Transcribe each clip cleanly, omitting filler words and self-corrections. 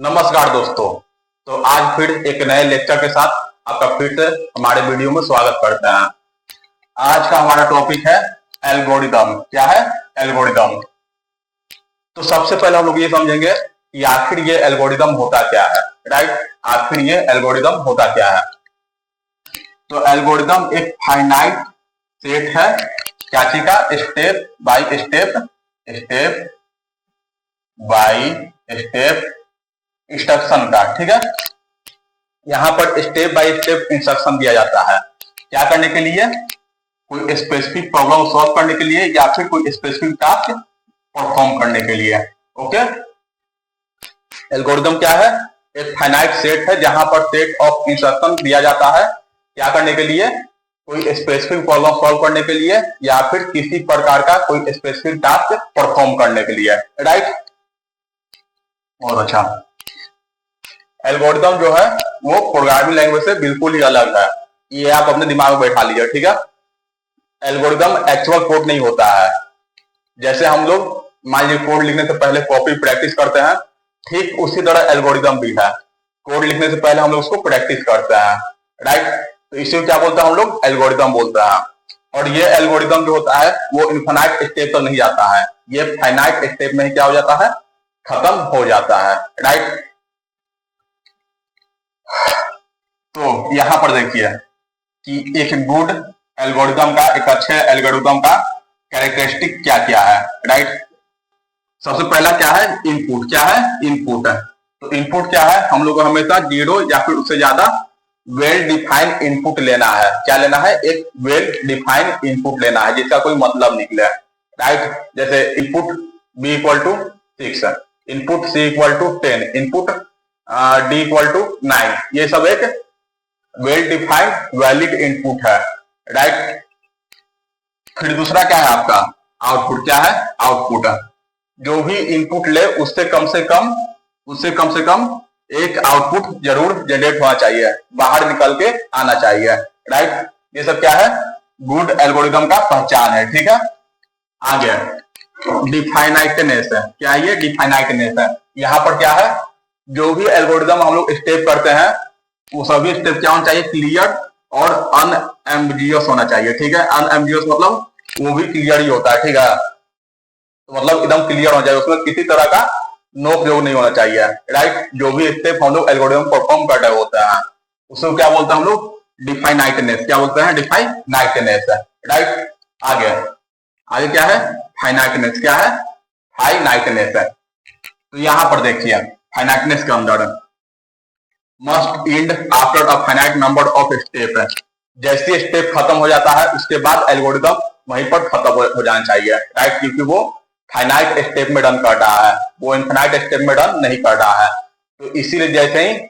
नमस्कार दोस्तों। तो आज फिर एक नए लेक्चर के साथ आपका फिर से हमारे वीडियो में स्वागत करते हैं। आज का हमारा टॉपिक है एल्गोरिदम। क्या है? एल्गोरिदम। तो सबसे पहले हम लोग ये समझेंगे कि आखिर ये एल्गोरिदम होता क्या है। राइट, आखिर ये एल्गोरिदम होता क्या है। तो एल्गोरिदम एक फाइनाइट सेट है क्या चीज का? स्टेप बाय स्टेप इंस्ट्रक्शन का। ठीक है, यहाँ पर स्टेप बाय स्टेप इंस्ट्रक्शन दिया जाता है। क्या करने के लिए? कोई स्पेसिफिक प्रॉब्लम सॉल्व करने के लिए या फिर कोई स्पेसिफिक टास्क परफॉर्म करने के लिए। ओके, एल्गोरिदम क्या है? एक फाइनाइट सेट है जहां पर सेट ऑफ इंस्ट्रक्शन दिया जाता है। क्या करने के लिए? कोई स्पेसिफिक प्रॉब्लम सॉल्व करने के लिए या फिर किसी प्रकार का कोई स्पेसिफिक टास्क परफॉर्म करने के लिए। राइट, और अच्छा, एल्गोरिदम जो है वो प्रोग्रामिंग लैंग्वेज से बिल्कुल ही अलग है। ये आप अपने दिमाग में बैठा लीजिए। ठीक है, एल्गोरिदम एक्चुअल कोड नहीं होता है। जैसे हम लोग मान लीजिए कोड लिखने से पहले कॉपी प्रैक्टिस करते हैं, ठीक उसी तरह एल्गोरिदम भी है। कोड लिखने से पहले हम लोग उसको प्रैक्टिस करते हैं। राइट, तो इसे क्या बोलते हैं हम लोग? एल्गोरिदम बोलते हैं। और ये एल्गोरिदम जो होता है वो इन्फिनाइट स्टेप तक नहीं जाता है, ये फाइनाइट स्टेप में ही क्या हो जाता है? खत्म हो जाता है। राइट, तो यहां पर देखिए कि एक गुड एल्गोरिदम का, एक अच्छे एल्गोरिदम का कैरेक्टरिस्टिक क्या क्या है। राइट, सबसे पहला क्या है? इनपुट। क्या है? इनपुट है। तो इनपुट क्या है? हम लोग को हमेशा 0 या फिर उससे ज्यादा वेल डिफाइंड इनपुट लेना है। क्या लेना है? एक वेल डिफाइंड इनपुट लेना है जिसका कोई मतलब निकले। राइट, जैसे input b equal to 6, input c equal to 10, input d equal to 9। ये सब एक वेल डिफाइंड वैलिड इनपुट है। राइट, फिर दूसरा क्या है आपका? आउटपुट। क्या है? आउटपुट। जो भी इनपुट ले उससे कम से कम एक आउटपुट जरूर जनरेट होना चाहिए, बाहर निकल के आना चाहिए। राइट, ये सब क्या है? गुड एल्गोरिदम का पहचान है। ठीक है, आगे डिफाइनाइटनेस है। क्या है ये? डिफाइनाइटनेस है। यहाँ पर क्या है? जो भी एल्गोरिदम हम लोग स्टेप करते हैं वो सभी स्टेप क्या होना चाहिए? क्लियर और अनएम्बिगियस होना चाहिए। ठीक है, अनएम्बिगियस मतलब वो भी क्लियर ही होता है। ठीक है, तो मतलब एकदम क्लियर होना चाहिए, उसमें किसी तरह का नोक जोक नहीं होना चाहिए। राइट, जो भी स्टेप हम लोग एल्गोरिदम परफॉर्म कर रहे होते हैं उसको क्या बोलते हैं हम लोग? डिफाइनाइटनेस। क्या बोलते हैं? डिफाइनाइटनेस। राइट, आगे क्या है? फाइनाइटनेस। क्या है? फाइनाइटनेस है। तो यहां पर देखिए फाइनाइटनेस के अंदर must and after a finite number of step है। जैसे स्टेप खत्म हो जाता है उसके बाद एल्गोरिदम वहीं पर खत्म हो जाना चाहिए। राइट, क्योंकि वो फाइनाइट स्टेप में रन कर रहा है, वो इनफिनाइट स्टेप में रन नहीं कर रहा है। तो इसीलिए जैसे ही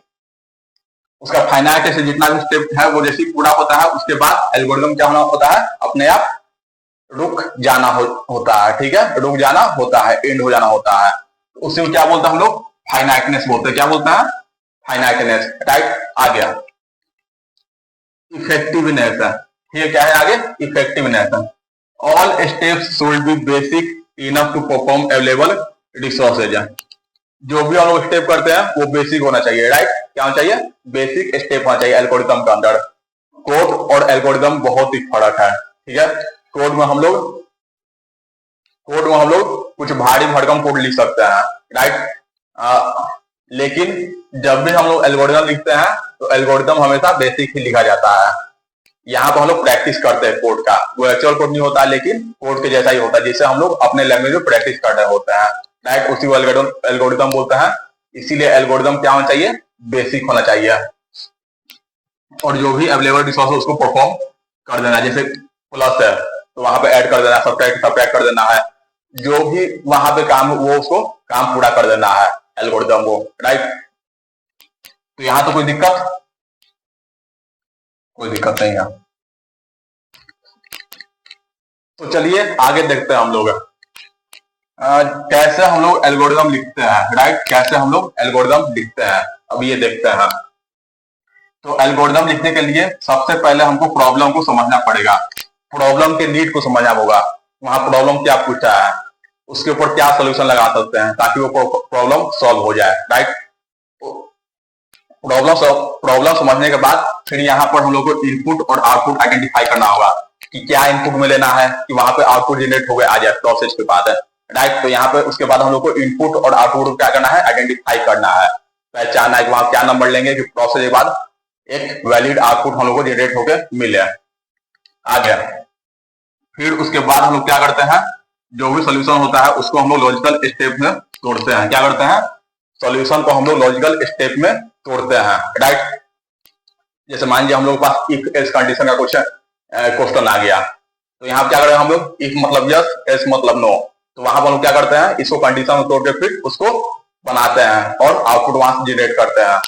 उसका फाइनाइट से जितना भी स्टेप है वो जैसे ही पूरा होता है उसके बाद एल्गोरिदम क्या होना होता है? अपने आप रुक जाना होता है। ठीक है, रुक जाना होता है, एंड हो जाना होता है। तो उसे क्या बोलते हैं हम लोग? फाइनाइटनेस बोलते हैं। क्या बोलते हैं? फाइनाइटनेस। राइट, आ गया इफेक्टिवनेस है। ये क्या है आगे? Effectiveness. All steps should be basic enough to perform available resources. जो भी हम लोग स्टेप करते हैं वो बेसिक होना चाहिए। राइट, क्या होना चाहिए? बेसिक स्टेप होना चाहिए एल्गोरिदम के अंदर। कोड और एल्गोरिदम बहुत ही फर्क है। ठीक है, कोड में हम लोग कुछ भारी भरकम कोड लिख सकते हैं। राइट, लेकिन जब भी हम लोग एल्गोरिदम लिखते हैं तो एल्गोरिदम हमेशा बेसिक ही लिखा जाता है। यहाँ पर हम लोग प्रैक्टिस करते हैं कोड का, वो एक्चुअल कोड नहीं होता लेकिन कोड के जैसा ही होता है जिसे हम लोग अपने लैंग्वेज में प्रैक्टिस कर रहे होते हैं। राइट, उसी को एल्गोरिदम बोलते हैं। इसीलिए एल्गोरिदम क्या होना चाहिए? बेसिक होना चाहिए। और जो भी अवेलेबल रिसोर्स है उसको परफॉर्म कर देना। जैसे प्लस है तो वहां पे ऐड कर देना, सब्ट्रैक्ट कर देना है। जो भी वहां पे काम वो उसको काम पूरा कर देना है एल्गोरिदम को। राइट, तो यहां तो कोई दिक्कत नहीं है। तो चलिए आगे देखते हैं हम लोग कैसे हम लोग एल्गोरिदम लिखते हैं। राइट, कैसे हम लोग एल्गोरिदम लिखते हैं अब ये देखते हैं। तो एल्गोरिदम लिखने के लिए सबसे पहले हमको प्रॉब्लम को समझना पड़ेगा, प्रॉब्लम के नीड को समझना होगा। वहां प्रॉब्लम क्या पूछा है, उसके ऊपर क्या सोल्यूशन लगा सकते हैं ताकि वो प्रॉब्लम सॉल्व हो जाए। राइट, प्रॉब्लम समझने के बाद फिर यहाँ पर हम लोग को इनपुट और आउटपुट आइडेंटिफाई करना होगा कि क्या इनपुट में लेना है कि वहां पे आउटपुट जनरेट हो गया आ जाए प्रोसेस के बाद, राइट। तो यहाँ पे उसके बाद हम लोग को इनपुट और आउटपुट को क्या करना है, आइडेंटिफाई करना है, पहचानना है कि वहां क्या नंबर लेंगे कि प्रोसेस के बाद एक वैलिड आउटपुट हम लोग को जनरेट होकर मिले, आ गया। फिर उसके बाद हम लोग क्या करते हैं, जो भी सोल्यूशन होता है उसको हम लोग लॉजिकल स्टेप में तोड़ते हैं। क्या करते हैं, सॉल्यूशन को हम लोग लॉजिकल स्टेप में तोड़ते हैं, राइट। जैसे मान लीजिए हम लोग के पास इफ एल्स कंडीशन का कुछ क्वेश्चन आ गया, तो यहाँ क्या करें हम लोग, इफ मतलब यस, एल्स मतलब नो, तो वहां पर हम लोग क्या करते हैं, इसको कंडीशन में तोड़ के फिर उसको बनाते हैं और आउटपुट वहां से जनरेट करते हैं।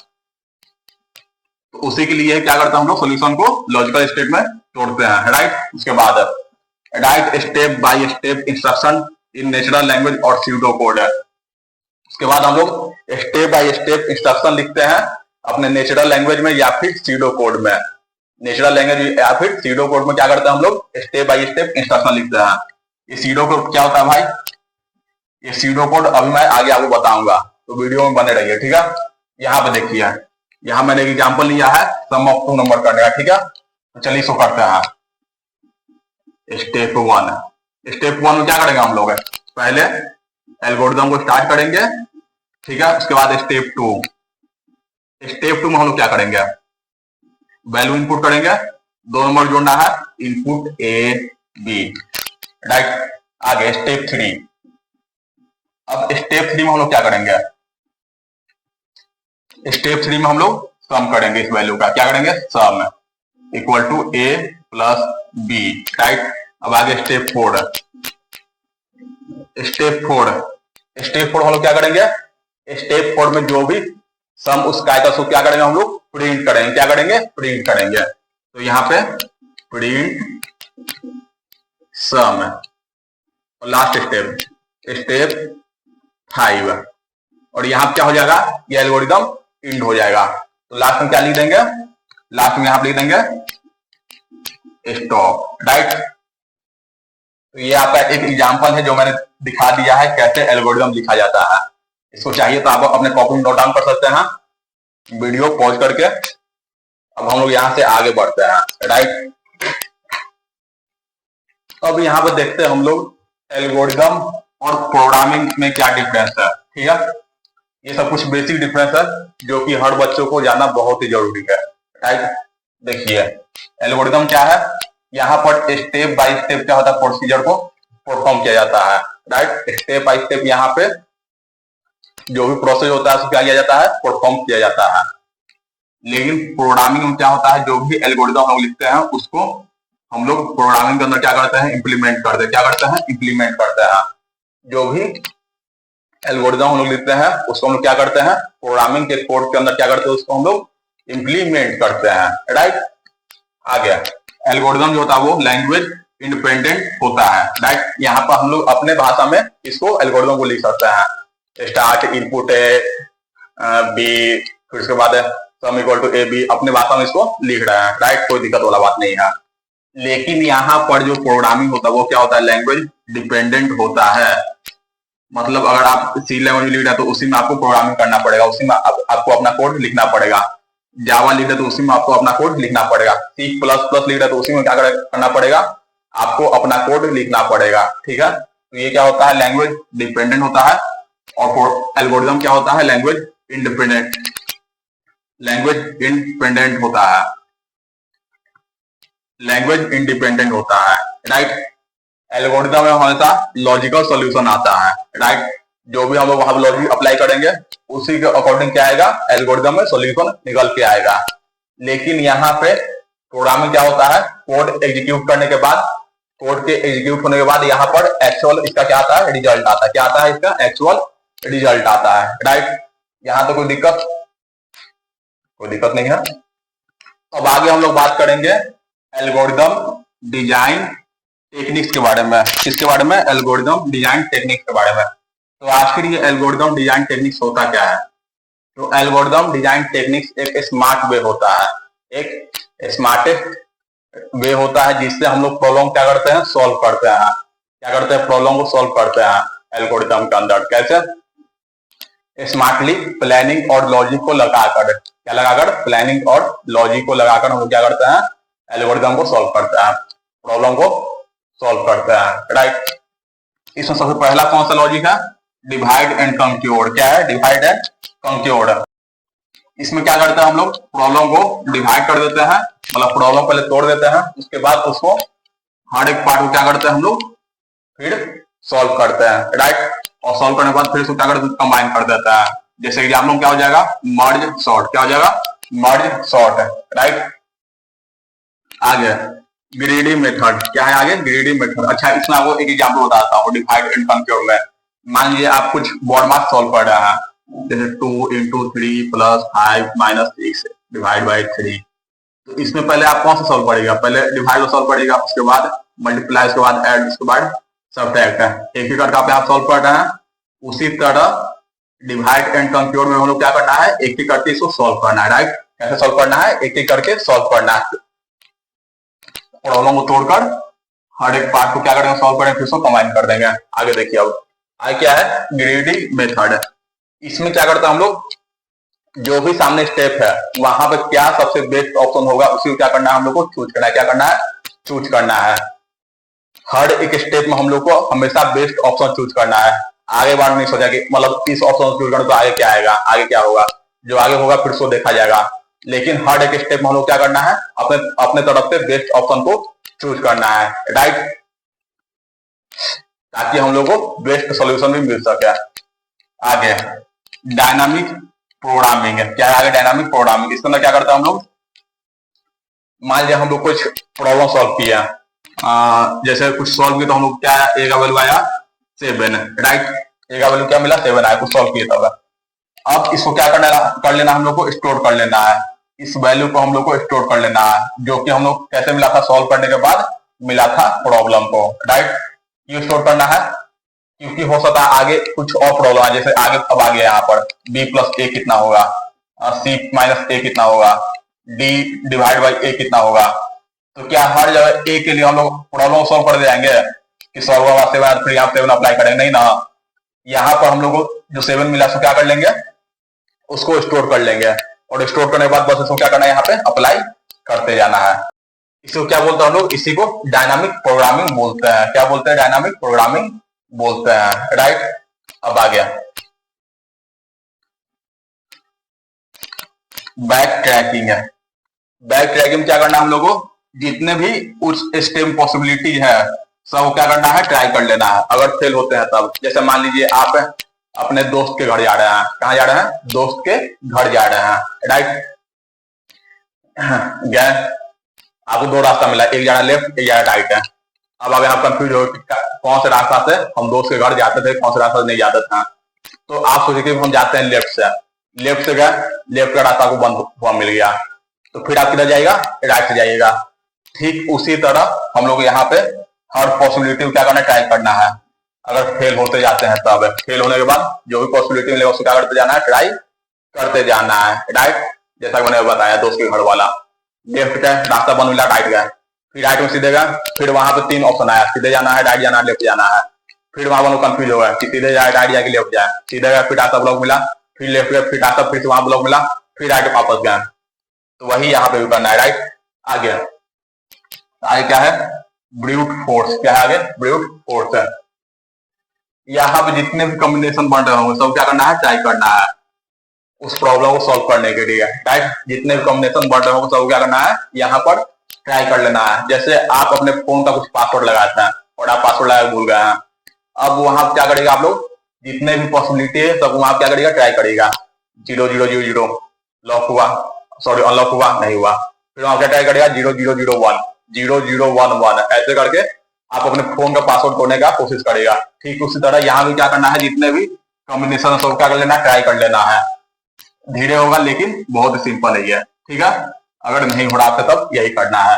तो उसी के लिए क्या करते हैं हम लोग, सोल्यूशन को लॉजिकल स्टेप में तोड़ते हैं, राइट। उसके बाद right step by step instruction in natural language और स्यूडो कोड है। उसके बाद हम लोग स्टेप बाय स्टेप इंस्ट्रक्शन लिखते हैं अपने नेचुरल लैंग्वेज में या फिर स्यूडो कोड में। नेचुरल लैंग्वेज या फिर स्यूडो कोड में क्या करते हैं हम लोग, स्टेप बाय स्टेप इंस्ट्रक्शन लिखते हैं। ये स्यूडो कोड क्या होता है भाई, ये स्यूडो कोड अभी मैं आगे आपको बताऊंगा, तो वीडियो में बने रहिए, ठीक है। यहाँ पे देखिए, यहाँ मैंने एक एग्जाम्पल लिया है सम ऑफ टू नंबर करने का, ठीक है। तो चलिए इसको करते हैं। स्टेप वन में क्या करेंगे हम लोग, पहले एल्गोरिथम को स्टार्ट करेंगे, ठीक है। उसके बाद स्टेप टू में हम लोग क्या करेंगे, वैल्यू इनपुट करेंगे, 2 नंबर जोड़ना है, इनपुट ए बी, राइट। आगे स्टेप थ्री, अब स्टेप थ्री में हम लोग क्या करेंगे, स्टेप थ्री में हम लोग सम करेंगे इस वैल्यू का, क्या करेंगे, sum equal to A plus B, right. अब आगे स्टेप फोर हम लोग क्या करेंगे, स्टेप फोर में जो भी सम उसका आएगा उसको क्या करेंगे हम लोग, प्रिंट करेंगे, क्या करेंगे, प्रिंट करेंगे। तो यहाँ पे प्रिंट सम, और लास्ट स्टेप 5, और यहाँ पे क्या हो जाएगा, ये एल्गोरिथम इंड हो जाएगा। तो लास्ट में क्या लिख देंगे, लास्ट में यहाँ पे लिख देंगे स्टॉप, राइट। तो ये आपका एक एग्जांपल है जो मैंने दिखा दिया है कैसे एल्गोरिथम लिखा जाता है। इसको चाहिए तो आप अपने कॉपी में नोट डाउन कर सकते हैं, वीडियो पॉज करके। अब हम लोग यहाँ से आगे बढ़ते हैं, राइट। अब यहाँ पे देखते हैं हम लोग एल्गोरिथम और प्रोग्रामिंग में क्या डिफरेंस है, ठीक है। ये सब कुछ बेसिक डिफरेंस है जो कि हर बच्चों को जानना बहुत ही जरूरी है, राइट। देखिए एल्गोरिथम क्या है, यहाँ पर स्टेप बाय स्टेप क्या होता है, प्रोसीजर को परफॉर्म किया जाता है, राइट। स्टेप बाय स्टेप यहाँ पे जो भी प्रोसेस होता है उसको क्या किया जाता है, परफॉर्म किया जाता है। लेकिन प्रोग्रामिंग में क्या होता है, जो भी एल्गोरिथम हम लोग लिखते हैं उसको हम लोग प्रोग्रामिंग के अंदर क्या करते हैं, इंप्लीमेंट करते हैं, क्या करते हैं, इंप्लीमेंट करते हैं। जो भी एल्गोरिथम हम लोग लिखते हैं उसको हम लोग क्या करते हैं, प्रोग्रामिंग के कोड के अंदर क्या करते हैं, उसको हम लोग इंप्लीमेंट करते हैं, राइट। आ गया, एल्गोरिथम जो होता है वो लैंग्वेज इंडिपेंडेंट होता है, राइट। यहाँ पर हम लोग अपने भाषा में इसको एल्गोरिथम को लिख सकते हैं, स्टार्ट इनपुट ए बी, फिर उसके बाद sum equal to a b, अपने भाषा में इसको लिख रहे हैं, राइट। कोई दिक्कत वाला बात नहीं है। लेकिन यहाँ पर जो प्रोग्रामिंग होता है वो क्या होता है, लैंग्वेज डिपेंडेंट होता है। मतलब अगर आप सी लैंग्वेज लिख रहे हैं तो उसी में आपको प्रोग्रामिंग करना पड़ेगा, उसी में आपको अपना कोड लिखना पड़ेगा। जावा लिख रहे तो उसी में आपको अपना कोड लिखना पड़ेगा। सी प्लस प्लस लिख रहे तो उसी में क्या करना पड़ेगा, आपको अपना कोड लिखना पड़ेगा, ठीक है। तो ये क्या होता है, लैंग्वेज डिपेंडेंट होता है। और एल्गोरिथम क्या होता है, लैंग्वेज इंडिपेंडेंट होता है, लैंग्वेज इंडिपेंडेंट होता है, राइट। एल्गोरिथम में हमेशा लॉजिकल सॉल्यूशन आता है, राइट। जो भी हम लोग वहां लॉजिक अप्लाई करेंगे उसी के अकॉर्डिंग क्या आएगा, एल्गोरिथम में सॉल्यूशन निकल के आएगा। लेकिन यहाँ पे प्रोग्रामिंग क्या होता है, कोड एग्जीक्यूट करने के बाद, कोड के एग्जीक्यूट होने के बाद यहाँ पर एक्चुअल इसका क्या आता है, रिजल्ट आता है। क्या आता है, इसका एक्चुअल रिजल्ट आता है, राइट। यहाँ तो कोई दिक्कत नहीं है। अब आगे हम लोग बात करेंगे एल्गोरिथम डिजाइन टेक्निक्स के बारे में। किसके बारे में, एल्गोरिथम डिजाइन टेक्निक्स के बारे में। तो आखिर ये एल्गोरिथम डिजाइन टेक्निक्स होता क्या है। तो एल्गोरिथम डिजाइन टेक्निक्स एक स्मार्ट वे होता है, एक स्मार्टेस्ट वे होता है जिससे हम लोग प्रॉब्लम क्या करते हैं, सॉल्व करते हैं। क्या करते हैं, प्रॉब्लम को सॉल्व करते हैं एल्गोरिथम के अंदर। कैसे, स्मार्टली प्लानिंग और लॉजिक को लगाकर क्या लगाकर, प्लानिंग और लॉजिक को लगाकर हम लोग क्या करते हैं, एल्गोरिदम को सॉल्व करते हैं, प्रॉब्लम को सॉल्व करते हैं, राइट। इसमें सबसे पहला कौन सा लॉजिक है, डिवाइड एंड कंक्यूड। क्या है, डिवाइड एंड कंक्यूड। इसमें क्या करते हैं हम लोग, प्रॉब्लम को डिवाइड कर देते हैं, मतलब प्रॉब्लम पहले तोड़ देते हैं, उसके बाद उसको हर एक पार्ट को क्या करते हैं हम लोग फिर सॉल्व करते हैं, राइट। और सॉल्व करने के बाद फिर उसको क्या करते हैं, कंबाइन कर देता है। जैसे एग्जाम्पल में क्या हो जाएगा, मर्ज सॉर्ट। क्या हो जाएगा, मर्ज सॉर्ट, राइट। आगे ग्रीडी मेथड। क्या है आगे, ग्रीडी मेथड। अच्छा, इसमें आपको एक एग्जाम्पल बताता हूँ डिवाइड एंड कंक्यूड में। मान लीजिए आप कुछ बोर्ड मार्क्स सॉल्व कर रहे हैं, जैसे 2 × 3 + 5 - 6 डिवाइड बाई 3। तो इसमें पहले आप कौन सा सॉल्व पड़ेगा, पहले डिवाइड सॉल्व पड़ेगा, उसके बाद मल्टीप्लाई, उसके बाद ऐड, उसके बाद सब्ट्रैक्ट है। एक ही करके आप सॉल्व कर रहे हैं। उसी तरह डिवाइड एंड कंक्यूड में हम लोग क्या करना है, एक ही करके इसको सॉल्व करना है, राइट। कैसे सॉल्व करना है, एक एक करके सॉल्व करना है, प्रॉब्लम को तोड़कर हर एक पार्ट को क्या करेंगे, सॉल्व करेंगे, फिर उसको कंबाइन कर देंगे। आगे देखिए, अब आगे क्या है, ग्रीडी मेथड। इसमें क्या करते हैं हम लोग, जो भी सामने स्टेप है वहां पे क्या सबसे बेस्ट ऑप्शन होगा उसी को क्या करना है, हम लोग को चूज करना है। क्या करना है, चूज करना है। हर एक स्टेप में हम लोग को हमेशा बेस्ट ऑप्शन चूज करना है। आगे बार नहीं सोचा कि मतलब इस ऑप्शन चूज करना तो आगे क्या आएगा, आगे क्या होगा, जो आगे होगा फिर उसको देखा जाएगा। लेकिन हर एक स्टेप में हम लोग क्या करना है, अपने अपने तरफ से बेस्ट ऑप्शन को चूज करना है, राइट, ताकि हम लोग को बेस्ट सोल्यूशन भी मिल सके। आगे डायनामिक प्रोग्रामिंग है। क्या है आगे, डायनामिक प्रोग्रामिंग। इसके अंदर क्या करते हैं हम लोग, मान लीजिए हम लोग कुछ प्रॉब्लम सॉल्व किया, जैसे कुछ सॉल्व किया तो हम लोग क्या, ए का वैल्यू आया 7, राइट। ए का वैल्यू क्या मिला, 7 आया, कुछ सॉल्व किया तब। अब इसको क्या करना कर लेना, हम लोग को स्टोर कर लेना है। इस वैल्यू को हम लोग को स्टोर कर लेना है, जो कि हम लोग कैसे मिला था, सॉल्व करने के बाद मिला था प्रॉब्लम को, राइट। क्यों स्टोर करना है, क्योंकि हो सकता है आगे कुछ और प्रॉब्लम है। जैसे आगे अब आ गया यहाँ पर b + a कितना होगा, c - a कितना होगा, d डिवाइड बाई a कितना होगा। तो क्या हर जगह a के लिए हम लोग प्रॉब्लम सॉल्व कर जाएंगे कि सॉल्व हुआ 7 फिर आप 7 अप्लाई करेंगे, नहीं ना। यहाँ पर हम लोग को जो 7 मिला उसको क्या कर लेंगे, उसको स्टोर कर लेंगे, और स्टोर करने के बाद बस इसको क्या करना है, यहाँ पे अप्लाई करते जाना है। इसको क्या बोलते हैं हम लोग, इसी को डायनामिक प्रोग्रामिंग बोलते हैं। क्या बोलते हैं, डायनामिक प्रोग्रामिंग बोलते हैं, राइट। अब आ गया बैक ट्रैकिंग है। बैक ट्रैकिंग में क्या करना है हम लोगों को, जितने भी उस स्टेम पॉसिबिलिटी है सब क्या करना है, ट्राई कर लेना है। अगर फेल होते हैं तब, जैसे मान लीजिए आप अपने दोस्त के घर जा रहे हैं, कहाँ जा रहे हैं, दोस्त के घर जा रहे हैं, राइट। गए, आपको 2 रास्ता मिला, एक जाना लेफ्ट, एक जाना राइट है। अब अगर आप कंफ्यूज हो कौन से रास्ता से हम दोस्त के घर जाते थे, कौन से रास्ता से नहीं जाते थे, तो आप सोचे कि हम जाते हैं लेफ्ट से। लेफ्ट से गए, लेफ्ट का रास्ता को बंद हुआ मिल गया, तो फिर आप किधर जाएगा, राइट से जाइएगा। ठीक उसी तरह हम लोग यहाँ पे हर पॉसिबिलिटी को क्या करना, ट्राई करना है। अगर फेल होते जाते हैं तब, फेल होने के बाद जो भी पॉसिबिलिटी मिलेगा उसको क्या करते जाना है, ट्राई करते जाना है, राइट। जैसा कि मैंने बताया दोस्त के घर वाला, लेफ्ट का रास्ता बंद मिला, राइट गया, फिर राइट में सीधे गया, फिर वहां पे 3 ऑप्शन आया, सीधे जाना है, राइट जाना है, लेफ्ट जाना है। फिर वहां पर कंफ्यूज हो गया कि सीधे जाए, राइट जाए कि लेफ्ट जाए, सीधे गया, फिर रास्ता ब्लॉक मिला, फिर लेफ्ट गया, फिर रास्ता फिर से वहां ब्लॉक मिला, फिर राइट वापस गया। तो वही यहाँ पे भी करना है, राइट। आगे आगे क्या है, ब्रूट फोर्स। क्या है आगे, ब्रूट फोर्स है। यहाँ पे जितने भी कॉम्बिनेशन बन रहे होंगे सब क्या करना है, ट्राई करना है उस प्रॉब्लम को सॉल्व करने के लिए, राइट। जितने भी कॉम्बिनेशन बढ़ रहे होंगे सब क्या करना है, यहाँ पर ट्राई कर लेना है। जैसे आप अपने फोन का कुछ पासवर्ड लगाते हैं और आप पासवर्ड लगा भूल गए हैं, अब वहां क्या करेगा, आप लोग जितने भी पॉसिबिलिटी है सब वहां क्या करेगा, ट्राई करेगा। 0000 लॉक हुआ, सॉरी अनलॉक हुआ, नहीं हुआ, फिर वहां क्या ट्राई करेगा, 0001 0011, ऐसे करके आप अपने फोन का पासवर्ड तोड़ने का कोशिश करेगा। ठीक उसी तरह यहाँ भी क्या करना है, जितने भी कॉम्बिनेशन सब क्या कर लेना, ट्राई कर लेना है। धीरे होगा लेकिन बहुत सिंपल है ये, ठीक है। अगर नहीं हो रहा तब यही करना है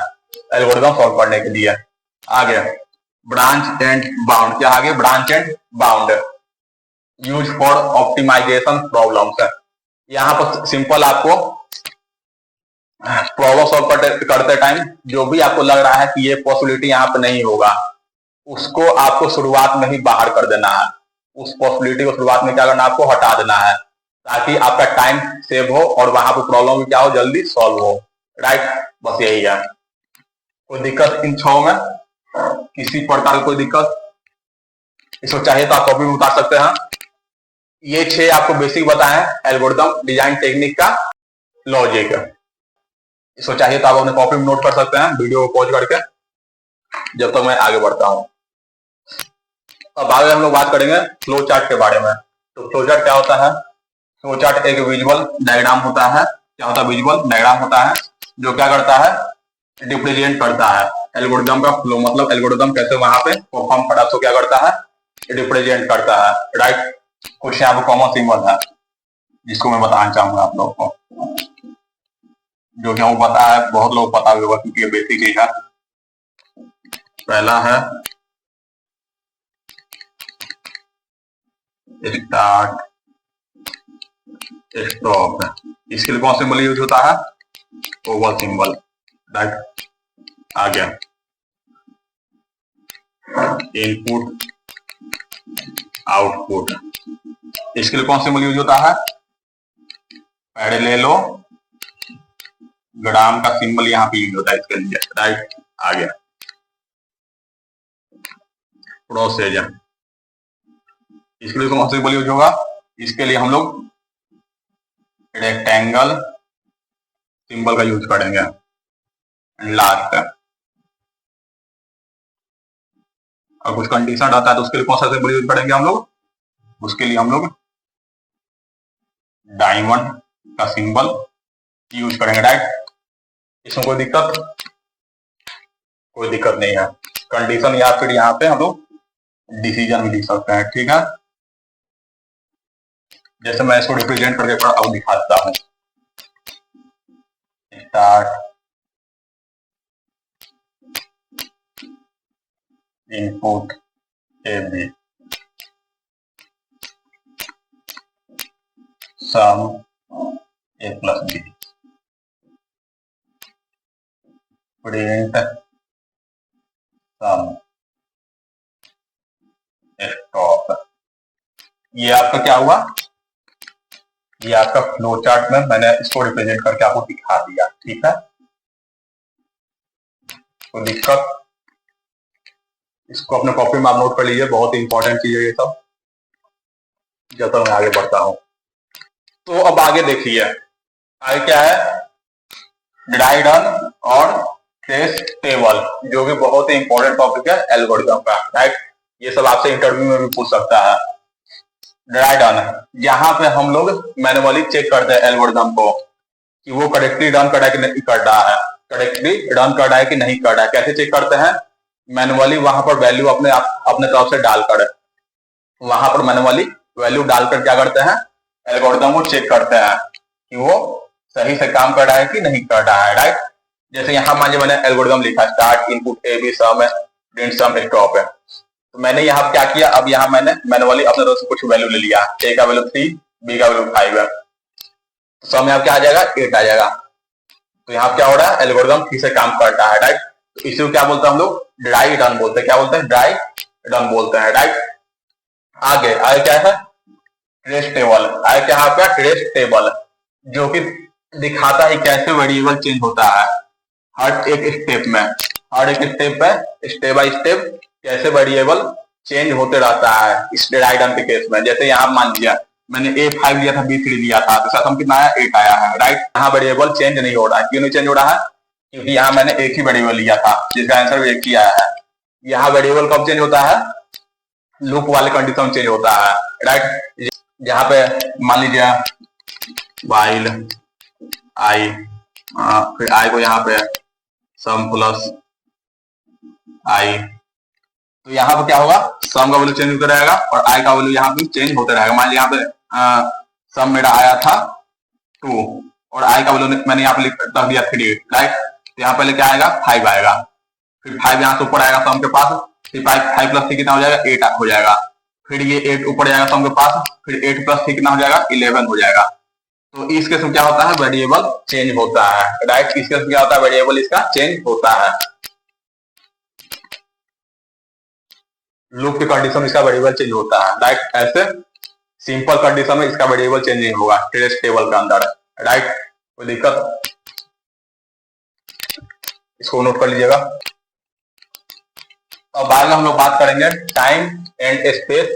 एल्गोरिथम सॉल्व करने के लिए। आगे ब्रांच एंड बाउंड। क्या आगे, branch and bound use for optimisation problems है। यहाँ पर सिंपल आपको प्रॉब्लम सॉल्व करते टाइम जो भी आपको लग रहा है कि ये पॉसिबिलिटी यहाँ पे नहीं होगा, उसको आपको शुरुआत में ही बाहर कर देना है। उस पॉसिबिलिटी को शुरुआत में क्या करना है, आपको हटा देना है। ताकि आपका टाइम सेव हो और वहां पे प्रॉब्लम क्या हो, जल्दी सॉल्व हो, राइट। बस यही है। कोई दिक्कत इन छो में, किसी प्रकार की कोई दिक्कत? इसको चाहिए तो आप कॉपी में उतार सकते हैं। ये 6 आपको बेसिक बताए हैं एल्गोरिथम डिजाइन टेक्निक का लॉजिक। इसको चाहिए तो आप अपने कॉपी में नोट कर सकते हैं वीडियो को पॉज करके, जब तक मैं आगे बढ़ता हूं। अब आगे हम लोग बात करेंगे फ्लो चार्ट के बारे में। तो फ्लो चार्ट क्या होता है? फ्लो चार्ट एक विजुअल डायग्राम होता है। क्या होता है? विजुअल डायग्राम होता है जो क्या करता है, रिप्रेजेंट करता है एल्गोरिथम का फ्लो, मतलब एल्गोरिथम कैसे वहां पे परफॉर्म करा, तो क्या करता है, रिप्रेजेंट करता है, राइट। कुछ यहाँ पे कॉमन सिंबल है जिसको मैं बताना चाहूंगा आप लोगों को, जो कि हमको पता है, बहुत लोग पता भी होगा क्योंकि ये बेसिक ही है। पहला है स्टार्ट स्टॉप। इसके लिए कौन सिंबल यूज होता है? Oval symbol, right. आ गया इनपुट आउटपुट। इसके लिए कौन सिंबल यूज होता है? पैरेललोग्राम का सिंबल यहाँ पे यूज होता है इसके लिए, राइट। आ गया प्रोसीजर। इसके लिए कौन सा सिंबल यूज होगा? इसके लिए हम लोग रेक्टेंगल सिंबल का यूज करेंगे लास्ट। और कुछ कंडीशन आता है तो उसके लिए कौन सा सिंबल यूज करेंगे हम लोग? उसके लिए हम लोग डायमंड का सिंबल यूज करेंगे, राइट। इसमें कोई दिक्कत? कोई दिक्कत नहीं है। कंडीशन या फिर यहाँ पे हम लोग डिसीजन भी लिख सकते हैं, ठीक है। जैसे मैं इसको रिप्रेजेंट करके अब दिखाता हूँ। Start input a b sum a plus b print sum stop. ये आपका क्या हुआ? ये आपका फ्लो चार्ट में मैंने इसको रिप्रेजेंट करके आपको दिखा दिया, ठीक है। कोई दिक्कत? इसको अपने कॉपी में आप नोट कर लीजिए, बहुत इंपॉर्टेंट चीज है ये सब, जब तक मैं आगे बढ़ता हूं। तो अब आगे देखिए, आगे क्या है, ड्राई रन और ट्रेस टेबल, जो कि बहुत ही इंपॉर्टेंट टॉपिक है एल्गोरिथम का, राइट। ये सब आपसे इंटरव्यू में भी पूछ सकता है। ड्राई रन, यहाँ पे हम लोग मैनुअली चेक करते हैं एल्गोरिथम को कि वो करेक्टली रन कर रहा है कि नहीं कर रहा है, करेक्टली रन कर रहा है कि नहीं कर रहा है। कैसे चेक करते हैं? मैनुअली वहां पर वैल्यू अपने तरफ से डालकर, वहां पर मैनुअली वैल्यू डालकर क्या करते हैं, एल्गोरिथम को चेक करते हैं कि वो सही से काम कर रहा है कि नहीं कर रहा है, राइट। जैसे यहाँ मान लीजिए मैंने एल्गोरिथम लिखा start input a b sum है, प्रिंट सम स्टॉप है। तो मैंने यहाँ क्या किया, अब यहाँ मैंने मैनुअली अपने तरफ से कुछ वैल्यू ले लिया, ए का वैल्यू 3, बी का वैल्यू 5 है। तो सम यहाँ क्या आ जाएगा, 8 आ जाएगा। तो यहाँ क्या हो रहा है, एल्गोरिथम ठीक से काम कर रहा है, राइट। तो इसी को क्या बोलते हैं हम लोग, ड्राई रन बोलते हैं। क्या बोलते हैं? ड्राई रन बोलते हैं, राइट। आगे आगे क्या है, ट्रेस टेबल। आगे क्या है, ट्रेस टेबल, जो कि दिखाता है कैसे वेरिएबल चेंज होता है हर एक स्टेप में, हर एक स्टेप पे स्टेप बाय स्टेप कैसे वेरिएबल चेंज होते रहता है इस ड्राई रन के केस में। जैसे यहाँ मान लिया मैंने A5 लिया था, B3 लिया था, तो सम कितना आया, 8 आया है, राइट। यहाँ वेरिएबल चेंज नहीं हो रहा है। क्यों नहीं चेंज हो रहा है? क्योंकि यहाँ मैंने एक ही वेरिएबल लिया था जिसका आंसर भी एक ही आया है। यहाँ वेरिएबल कब चेंज होता है, लूप वाले कंडीशन चेंज होता है, राइट। जहाँ पे मान लीजिए वाइल आई, फिर आई को यहाँ पे सम प्लस आई, तो यहाँ पे क्या होगा, सम का वैल्यू चेंज होता रहेगा और आई का वैल्यू यहाँ पे चेंज होता रहेगा। मान लीजिए यहाँ पे सम मेरा आया था 2 और आई का वैल्यू मैंने यहाँ पे रख दिया 3, राइट। तो यहाँ पहले क्या आएगा, 5 आएगा, फिर 5 यहाँ से ऊपर आएगा सम के पास, फिर 5 प्लस 3 कितना हो जाएगा, 8 हो जाएगा। फिर ये 8 ऊपर जाएगा सम के पास, फिर 8 प्लस 3 कितना हो जाएगा, 11 हो जाएगा। तो इस केस में क्या होता है, वेरिएबल चेंज होता है, राइट। इस केस में क्या होता है, वेरिएबल इसका चेंज होता है, लूप की कंडीशन इसका वेरिएबल चेंज होता है, राइट। ऐसे सिंपल कंडीशन में इसका वेरिएबल चेंज नहीं होगा ट्रेस टेबल के अंदर, राइट। कोई दिक्कत, इसको नोट कर लीजिएगा। अब बाद में हम लोग बात करेंगे टाइम एंड स्पेस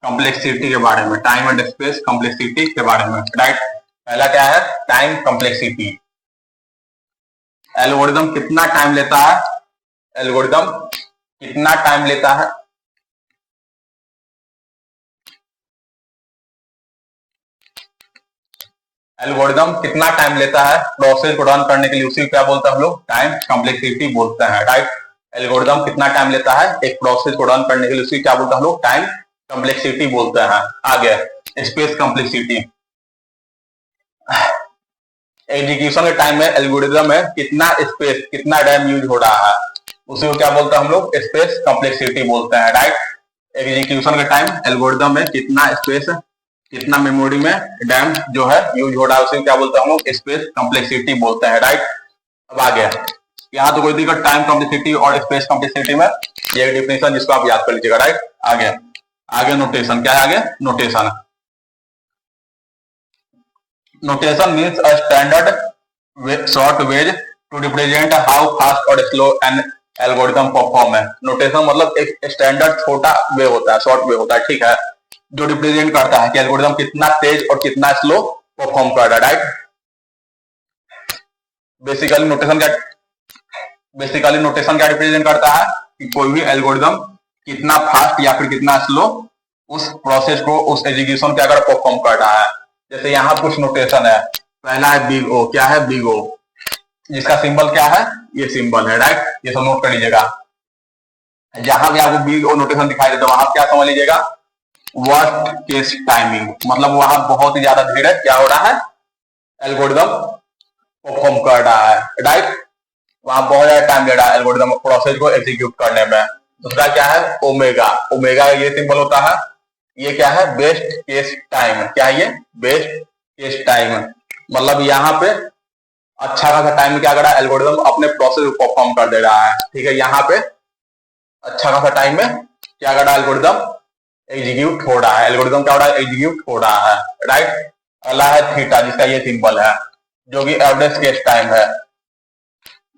कॉम्प्लेक्सिटी के बारे में, टाइम एंड स्पेस कॉम्प्लेक्सिटी के बारे में, राइट। पहला क्या है, टाइम कॉम्प्लेक्सिटी। एल्गोरिदम कितना टाइम लेता है, एल्गोरिदम कितना टाइम लेता है, एल्गोरिदम कितना टाइम लेता है प्रोसेस को रन करने के लिए, उसी क्या बोलते हैं हम लोग, टाइम कॉम्प्लेक्सिटी बोलते हैं, राइट। एल्गोरिदम कितना टाइम लेता है एक प्रोसेस को रन करने के लिए, उसी क्या बोलते हैं हम लोग, टाइम कॉम्प्लेक्सिटी बोलते हैं। आगे स्पेस कॉम्प्लेक्सिटी, एग्जीक्यूशन के टाइम में एल्गोरिदम में कितना स्पेस कितना रैम यूज हो रहा है, उसी को क्या बोलते हैं हम लोग, स्पेस कॉम्प्लेक्सिटी बोलते हैं, राइट। एग्जीक्यूशन के टाइम एल्गोरिदम में कितना स्पेस कितना मेमोरी में रैम जो है यूज हो रहा है, उसे क्या बोलते हैं हम लोग, स्पेस कॉम्प्लेक्सिटी बोलते हैं, राइट। अब आ गया यहाँ तो कोई दिक्कत, टाइम कॉम्प्लेक्सिटी और स्पेस कॉम्प्लेक्सिटी में ये डिफिनेशन जिसको आप याद कर लीजिएगा, राइट। आगे आगे नोटेशन क्या है, आगे notation, notation means a standard short ways to represent how fast और स्लो एन एल्गोरिथम परफॉर्म है। नोटेशन मतलब एक स्टैंडर्ड छोटा वे होता है, शॉर्ट वे होता है, ठीक है, जो रिप्रेजेंट करता है कि एल्गोरिथम कितना तेज और कितना स्लो परफॉर्म कर रहा है, राइट। बेसिकली नोटेशन क्या रिप्रेजेंट करता है कि कोई भी एल्गोरिथम कितना फास्ट या फिर कितना स्लो उस प्रोसेस को, उस एग्जीक्यूशन को अगर परफॉर्म कर रहा है। जैसे यहाँ कुछ नोटेशन है, पहला है बिग ओ, क्या है बिग ओ, जिसका सिंबल क्या है, ये सिंबल है, राइट। ये सब नोट कर लीजिएगा। जहां भी आपको बिग ओ नोटेशन दिखाई देता है वहां क्या समझ लीजिएगा, वर्स्ट केस टाइमिंग, मतलब वहां बहुत ही ज्यादा धीरे क्या हो रहा है, एल्गोरिथम परफॉर्म कर रहा है, राइट। वहां बहुत ज्यादा टाइम ले रहा है एल्गोरिथम प्रोसेस को एग्जीक्यूट करने में। दूसरा क्या है ओमेगा, ओमेगा ये सिंबल होता है, ये क्या है, बेस्ट केस टाइम, क्या है ये, बेस्ट केस टाइम, मतलब यहाँ पे अच्छा खासा टाइम क्या कर रहा है एल्गोरिथम अपने प्रोसेस को परफॉर्म कर दे रहा है, ठीक है। यहाँ पे अच्छा खासा टाइम में क्या कर रहा है एल्गोरिथम, एग्जीक्यूट हो रहा है, एल्गोरिथम क्या हो रहा है, एग्जीक्यूट हो रहा है, राइट। अगला है थीटा, जिसका ये सिंबल है, जो कि एवरेज केस टाइम है,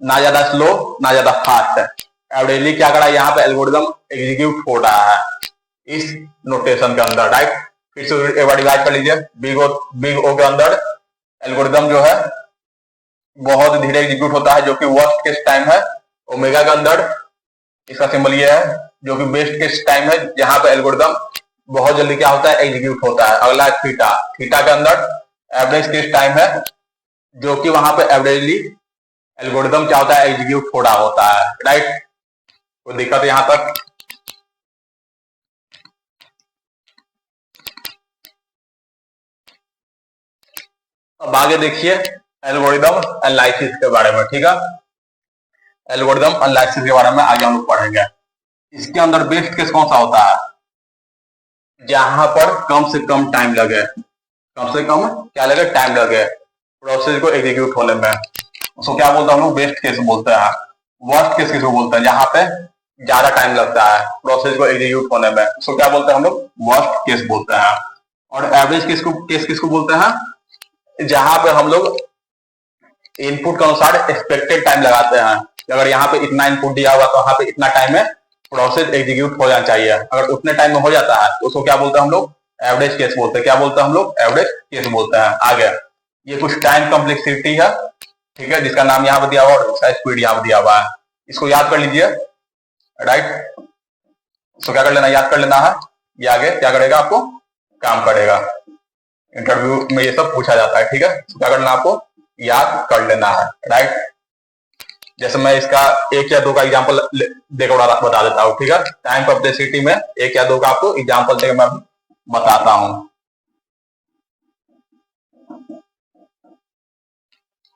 ना ज्यादा स्लो ना ज्यादा फास्ट है, एवरेजली क्या कर रहा है यहाँ पे एल्गोरिथम एग्जीक्यूट हो रहा है इस नोटेशन के अंदर, राइट। फिर से एक बार रिवाइज कर लीजिए, बिग ओ के अंदर एल्गोरिथम जो है बहुत धीरे एग्जीक्यूट होता है, जो कि वर्स्ट केस टाइम है। ओमेगा के अंदर इसका सिंबल ये है, जो कि बेस्ट केस टाइम है, जहां पे एल्गोरिथम बहुत जल्दी क्या होता है, एग्जीक्यूट होता है। अगला थीटा, थीटा के अंदर एवरेज केस टाइम है, जो कि वहां पे एवरेजली एल्गोरिथम क्या होता है, एग्जीक्यूट हो रहा होता है, राइट। कोई दिक्कत यहां तक, अब आगे देखिए एल्गोरिथम एनालिसिस के बारे में, ठीक है। एल्गोरिथम एनालिसिस के बारे में आगे हम लोग पढ़ेंगे। इसके अंदर बेस्ट केस कौन सा होता है, जहां पर कम से कम टाइम लगे, कम से कम क्या लगे, टाइम लगे प्रोसेस को एग्जीक्यूट होने में, उसको क्या बोलते हैं हम लोग, बेस्ट केस बोलते हैं। वर्स्ट केस किसको बोलते हैं, जहां पे ज्यादा टाइम लगता है प्रोसेस को एग्जीक्यूट होने में, उसको क्या बोलते हैं हम लोग, वर्स्ट केस बोलते हैं। और एवरेज केस किसको बोलते हैं, जहां पे हम लोग इनपुट के अनुसार एक्सपेक्टेड टाइम लगाते हैं, अगर यहाँ पे इतना इनपुट दिया हुआ तो वहां पे इतना टाइम में प्रोसेस एग्जीक्यूट हो जाना चाहिए, अगर उतने टाइम में हो जाता है तो उसको क्या बोलते हैं हम लोग, एवरेज केस बोलते हैं, क्या बोलते हैं हम लोग, एवरेज केस बोलते हैं। आगे ये कुछ टाइम कॉम्प्लेक्सिटी है, ठीक है, जिसका नाम यहाँ पे दिया हुआ और इसका स्पीड यहाँ पे दिया हुआ है, इसको याद कर लीजिए, राइट। इसको क्या कर लेना, याद कर लेना है, ये आगे क्या करेगा, आपको काम करेगा, इंटरव्यू में ये सब पूछा जाता है, ठीक है। क्या करना आपको, याद कर लेना है, राइट। जैसे मैं इसका एक या दो का एग्जांपल देकर बता देता हूँ, ठीक है। टाइम कॉम्प्लेक्सिटी में एक या दो का आपको एग्जांपल देकर मैं बताता हूँ।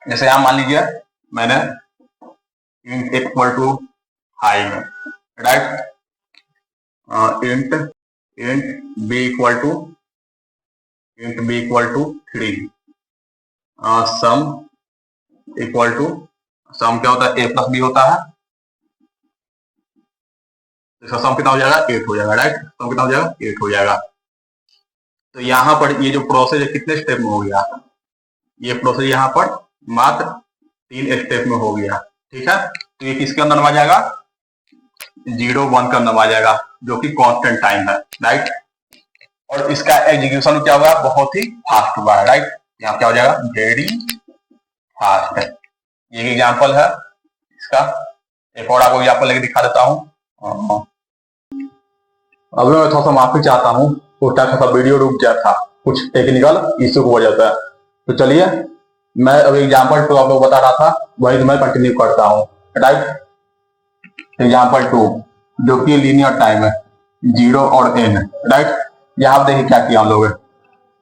जैसे यहां मान लीजिए मैंने int equal to height, right, int b equal to 3, sum equal to, sum क्या होता है, a प्लस बी होता है, इसका सम कितना हो जाएगा, 8 हो जाएगा, राइट। सम कितना हो जाएगा, 8 हो जाएगा। तो यहाँ पर ये जो प्रोसेस है कितने स्टेप में हो गया, ये प्रोसेस यहाँ पर मात्र 3 स्टेप में हो गया। ठीक है, तो ये किसके अंदर आ जाएगा, 0 1 के अंदर आ जाएगा, जो कि कांस्टेंट टाइम है, राइट। और इसका एग्जीक्यूशन क्या होगा, बहुत ही फास्ट हुआ है, राइट। यहाँ क्या हो जाएगा, वेरी फास्ट है। ये एग्जाम्पल है इसका। एक और आपको एग्जाम्पल लेके दिखा देता हूँ। अब मैं थोड़ा सा माफी चाहता हूँ, उस टाइम थोड़ा वीडियो रुक गया था, कुछ टेक्निकल इश्यू हो जाता है। तो चलिए मैं अभी एग्जाम्पल 2 आप लोग बता रहा था, वही मैं कंटिन्यू करता हूँ, राइट। एग्जाम्पल 2 जो कि लीनियर टाइम है, 0 और n, राइट। यहाँ आप देखिए क्या किया हम लोग,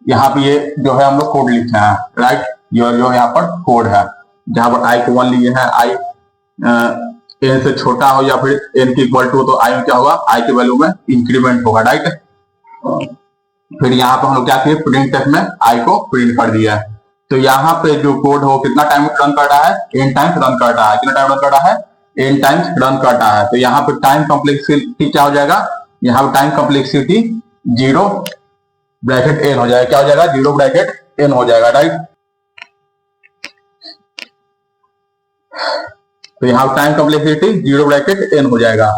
यहाँ पे ये जो है हम लोग कोड लिखे हैं, राइट। ये जो यहाँ पर कोड है, जहां पर i को 1 लिए हैं, i n से छोटा हो या फिर n के इक्वल टू, तो i में क्या होगा, i के वैल्यू में इंक्रीमेंट होगा, राइट। फिर यहाँ पे हम लोग क्या किए, प्रिंट टेस्ट में i को प्रिंट कर दिया है। तो यहाँ पे जो कोड हो कितना टाइम रन कर रहा है, n टाइम्स रन कर रहा है। कितना टाइम रन कर रहा है, n टाइम्स रन कर रहा है। तो यहाँ पे टाइम कॉम्प्लेक्सिटी क्या हो जाएगा, यहाँ पे टाइम कॉम्प्लेक्सिटी 0 ब्रैकेट n हो जाएगा। क्या हो जाएगा, 0 ब्रैकेट n हो जाएगा, राइट। तो यहाँ टाइम कॉम्प्लेक्सिटी 0 ब्रैकेट n हो जाएगा,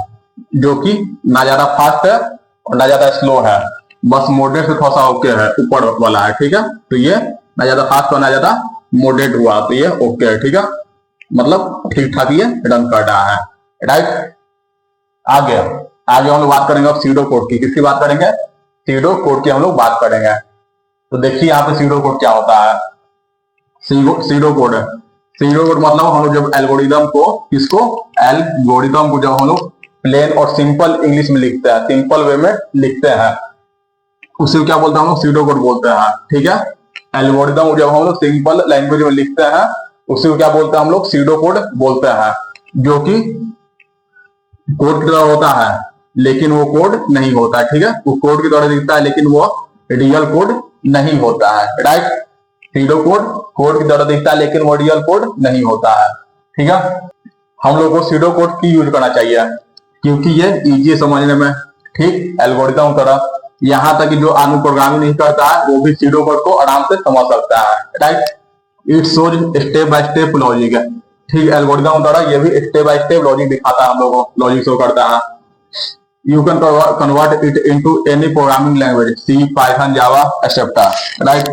जो कि ना ज्यादा फास्ट है और ना ज्यादा स्लो है, बस मॉडरेट से थोड़ा सा ओके है, ऊपर वाला है, ठीक है। तो ये ना ज्यादा फास्ट और ना ज्यादा मॉडरेट हुआ, तो ये ओके है, ठीक है, मतलब ठीक ठाक ये रन कर रहा है, राइट। आगे हम लोग बात करेंगे अब सीडो कोड की। किसकी बात करेंगे, सीडो कोड की हम लोग बात करेंगे। तो देखिए यहाँ पे सीडो कोड क्या होता है। सीडो कोड मतलब हम लोग जब एल्गोरिदम को, एल्गोरिदम को जब हम लोग प्लेन और सिंपल इंग्लिश में लिखते हैं, सिंपल वे में लिखते हैं, उसे क्या बोलते हैं हम लोग, सीडो कोड बोलते हैं, ठीक है। एल्गोरिदम जब हम लोग सिंपल लैंग्वेज में लिखते हैं, उसे क्या बोलते हैं हम लोग, सीडो कोड बोलते हैं, जो कि कोड की तरह होता है लेकिन वो कोड नहीं होता है, ठीक है। वो कोड की तरह दिखता है लेकिन वो रियल कोड नहीं होता है, राइट। सीडो कोड की तरह दिखता है लेकिन वो रियल कोड नहीं होता है, ठीक है। हम लोग को सीडो कोड की यूज करना चाहिए क्योंकि ये इजी है समझने में, ठीक। एल्गोरिदम तरह, यहाँ तक कि जो आदमी प्रोग्रामिंग नहीं करता है वो भी सीडो कोड को आराम से समझ सकता है, right. It shows step by step logic है, ठीक। एल्गोरिदम द्वारा ये भी स्टेप बाय स्टेप लॉजिक दिखाता है, हम लोगों को लॉजिक शो करता है। You can convert it into any programming language, C, Python, Java etcetera, right.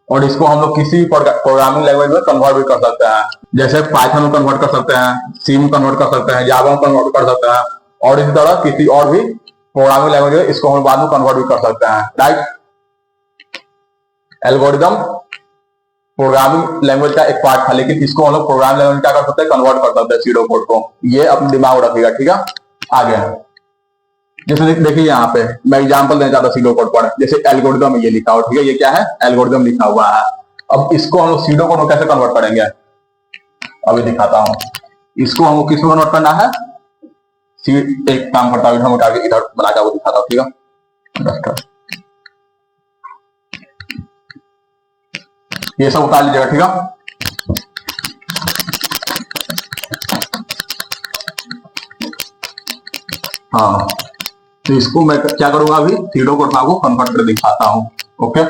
और इसको हम लोग किसी प्रोग्रामिंग लैंग्वेज में कन्वर्ट भी कर सकते हैं, जैसे पाइथन में कन्वर्ट कर सकते हैं, सी में कन्वर्ट कर सकते हैं, जावा में कन्वर्ट कर सकते हैं, और इसी तरह किसी और भी प्रोग्रामिंग लैंग्वेज है इसको हम बाद में कन्वर्ट भी कर सकते हैं, राइट। एल्गोरिदम प्रोग्रामिंग लैंग्वेज का एक पार्ट था, लेकिन इसको हम लोग प्रोग्रामिंग लैंग्वेज क्या कर सकते हैं, कन्वर्ट कर सकते हैं सीडो कोड को। ये अपने दिमाग में रखिएगा, ठीक है। आगे जैसे देखिए यहाँ पे मैं एग्जांपल देना चाहता हूँ सीडो कोड पर, जैसे एल्गोरिदम ये लिखा हो, ठीक है, ये क्या है, एल्गोरिदम लिखा हुआ है। अब इसको हम लोग सीडो कोड में कैसे कन्वर्ट करेंगे, अभी दिखाता हूँ। इसको हमको किस में कन्वर्ट करना है, एक काम करता हूँ, इधर बना के दिखाता हूँ, ठीक है। ये सब उतार लीजिएगा, ठीक है। हाँ, तो इसको मैं क्या करूंगा, अभी सीडो कोड को कन्वर्ट कर दिखाता हूं, ओके।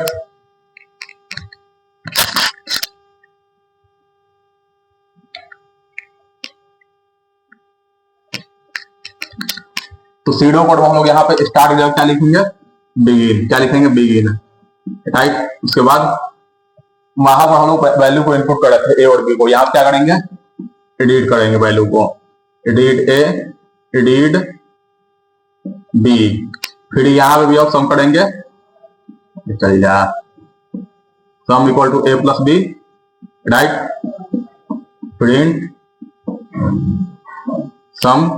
तो सीडो कोड में हम लोग यहाँ पे स्टार्ट क्या लिखेंगे, बिगिन, क्या लिखेंगे, बिगिन, राइट। उसके बाद वहां पर हम लोग वैल्यू को इनपुट कर रहे थे, ए और बी को, यहाँ क्या करेंगे, एडिट करेंगे वैल्यू को, एडिट ए, एडिट बी। फिर यहाँ पे भी आप सम करेंगे, चल जा, sum equal to A plus B, right. Print sum,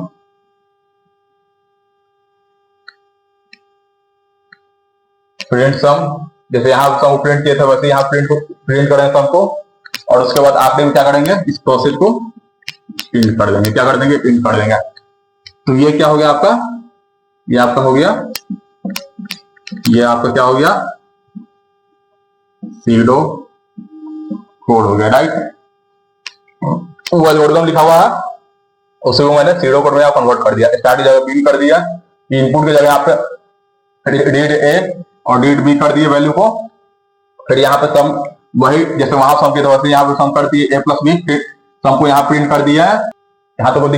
print sum, जैसे यहाँ सम प्रिंट किए थे वैसे यहाँ प्रिंट करेंगे सम को, और उसके बाद आप क्या करेंगे, इस प्रोसेस को प्रिंट कर देंगे, क्या कर देंगे, प्रिंट कर देंगे। तो ये क्या हो गया आपका, ये आपका हो गया, ये आपका क्या हो गया, सीडो कोड हो गया, राइट। वो एल्गोरिदम लिखा हुआ है उसे मैंने सीडो कोड में कन्वर्ट कर दिया, स्टार्ट की जगह बिगिन कर दिया, इनपुट की जगह आप रीड ए, और रीड बी कर दिए वैल्यू को, फिर यहाँ पे सम वही जैसे वहां सम की तरह से यहाँ पे सम कर दिए a प्लस बी, फिर सम को यहाँ प्रिंट कर दिया है। यहाँ तो कोई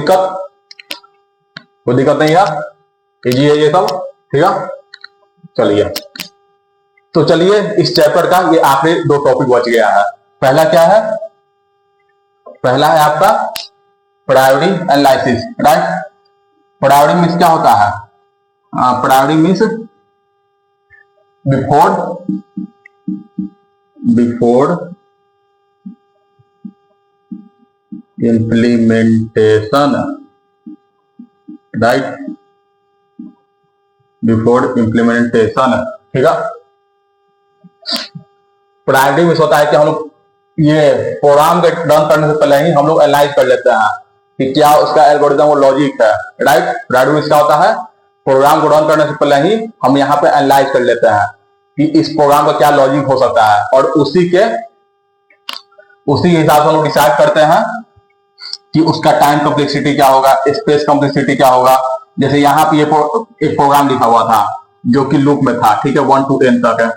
दिक्कत नहीं है, इजी है ये सब, ठीक है। चलिए तो चलिए इस चैप्टर का ये आखिरी 2 टॉपिक बच गया है। पहला क्या है, पहला है आपका priority analysis, right. Priority means क्या होता है, priority means before implementation, right, before implementation, ठीक है। प्रायोरिटी मीन्स होता है कि हम लोग ये प्रोग्राम के रन करने से पहले ही हम लोग एनालाइज कर लेते हैं कि क्या उसका एल्गोरिथम और लॉजिक है, राइट। प्रायोरिटी मीन्स क्या होता है, प्रोग्राम को रन करने से पहले ही हम यहाँ पे एनालाइज कर लेते हैं कि इस प्रोग्राम का क्या लॉजिक हो सकता है, और उसी के हिसाब से हम लोग डिसाइड करते हैं कि उसका टाइम कॉम्प्लेक्सिटी क्या होगा, स्पेस कॉम्प्लेक्सिटी क्या होगा। जैसे यहाँ पे एक प्रोग्राम लिखा हुआ था जो कि लूप में था, ठीक है, 1 to n तक है।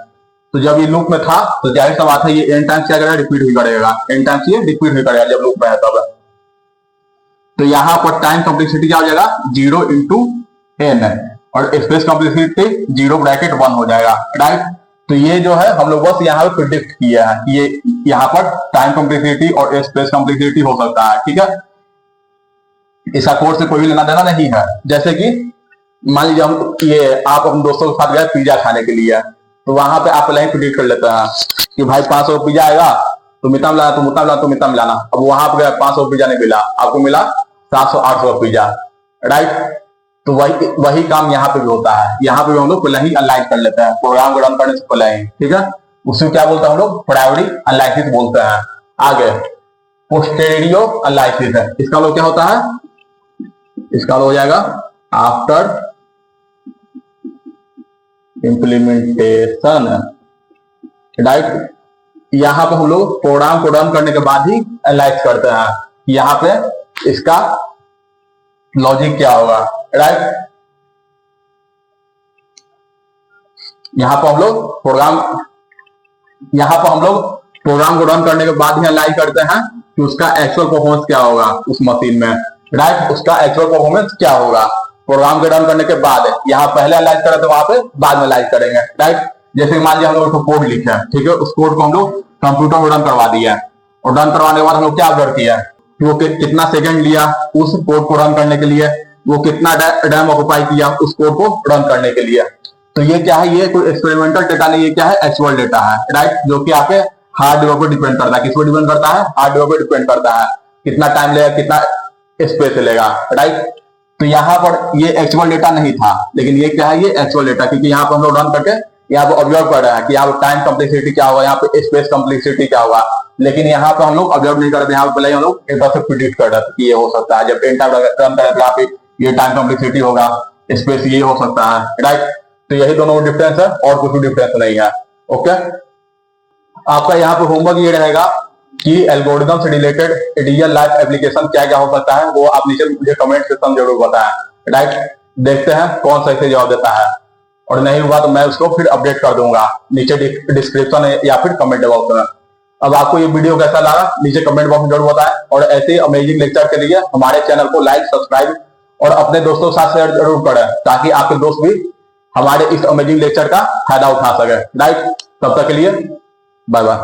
तो जब ये लूप में था तो जाहिर सा बात है ये n टाइम्स क्या करेगा, रिपीट ही करेगा, n टाइम्स ये रिपीट ही करेगा जब लूप में है तब। तो यहाँ पर टाइम कॉम्प्लेक्सिटी क्या हो जाएगा, 0 into n, और स्पेस कॉम्प्लेक्सिटी 0 ब्रैकेट 1 हो जाएगा, राइट। तो ये जो है हम लोग बस यहाँ पे प्रिडिक्ट किया है कि ये यहाँ पर टाइम कॉम्प्लेक्सिटी और स्पेस कॉम्प्लेक्सिटी हो सकता है, ठीक है। इसका कोर्स से कोई भी लेना देना नहीं है। जैसे कि मान लीजिए हम ये आप अपने दोस्तों के साथ गए पिज्जा खाने के लिए, तो वहां पे आप पहले ही प्रिडिक्ट कर लेते हैं कि भाई 500 पिज्जा आएगा, तो मिता मिलाना, तो मुता मिलाना, तो मिता मिलाना। अब वहां पे गया 500 पिज्जा नहीं मिला, आपको मिला 700-800 पिज्जा, राइट। तो वही काम यहाँ पे भी होता है, यहाँ पे भी हम लोग पहले ही एनालाइज कर लेते हैं प्रोग्राम को रन करने से पहले ही, ठीक है। उसको क्या बोलते हैं हम लोग, प्रायोरिटी एनालिसिस बोलते हैं। आगे पोस्टेरियर एनालिसिस है, इसका लोग क्या होता है, इसका हो जाएगा आफ्टर इम्प्लीमेंटेशन, राइट। यहां पे हम लोग प्रोग्राम को रन करने के बाद ही एनालाइज करते हैं कि यहाँ पे इसका लॉजिक क्या होगा, राइट। यहां पर हम लोग प्रोग्राम को रन करने के बाद ही एनालाइज करते हैं कि उसका एक्चुअल परफॉर्मेंस क्या होगा उस मशीन में, राइट। उसका एक्चुअल परफॉर्मेंस क्या होगा प्रोग्राम के रन करने के बाद। यहाँ पहले एनालाइज करें तो वहां पे बाद में एनालाइज करेंगे, राइट। जैसे मान लीजिए हम लोग कोड लिखा है, ठीक है, उस कोड को हम लोग कंप्यूटर में रन करवा दिया, और रन करवाने के बाद हम लोग क्या ऑब्जर्व किया कि वो कितना सेकंड लिया उस कोड को रन करने के लिए, वो कितना रैम ऑक्युपाई किया उस कोड को रन करने के लिए। तो ये क्या है, ये कोई एक्सपेरिमेंटल डेटा नहीं, ये क्या है, एक्चुअल डेटा है, राइट, जो कि आपके हार्डवेयर पर डिपेंड करता है। किस पर डिपेंड करता है, हार्डवेयर पर डिपेंड करता है, कितना टाइम लेगा, कितना स्पेस लेगा, राइट। तो यहाँ पर ये एक्चुअल डेटा नहीं था, लेकिन ये क्या है, ये एक्चुअल डेटा, क्योंकि यहाँ पर हम लोग रन करके यहाँ पे ऑब्जर्व कर रहे हैं कि यहाँ पे टाइम कॉम्प्लेक्सिटी क्या होगा, यहाँ पे स्पेस कॉम्प्लेक्सिटी क्या होगा। लेकिन यहाँ पे हम लोग ऑब्जर्व नहीं करते, यहाँ पे पहले हम लोग एक बार से प्रिडिक्ट कर रहे थे कि ये हो सकता है, जब 10 टाइम रन करें तो यहाँ पे ये टाइम कॉम्प्लेक्सिटी होगा, स्पेस ये हो सकता है, राइट। तो यही दोनों डिफरेंस है और कुछ डिफरेंस नहीं है, ओके। आपका यहाँ पे होमवर्क ये रहेगा कि एल्गोरिथम से रिलेटेड रियल लाइफ एप्लीकेशन क्या क्या हो सकता है, वो आप नीचे मुझे कमेंट सेक्शन जरूर बताएं, राइट। देखते हैं कौन सही से जवाब देता है, और नहीं हुआ तो मैं उसको फिर अपडेट कर दूंगा नीचे डिस्क्रिप्शन या फिर कमेंट बॉक्स में। अब आपको ये वीडियो कैसा लगा नीचे कमेंट बॉक्स में जरूर बताएं, और ऐसे ही अमेजिंग लेक्चर के लिए हमारे चैनल को लाइक, सब्सक्राइब और अपने दोस्तों के साथ शेयर जरूर करें, ताकि आपके दोस्त भी हमारे इस अमेजिंग लेक्चर का फायदा उठा सके, राइट। तब तक के लिए बाय बाय।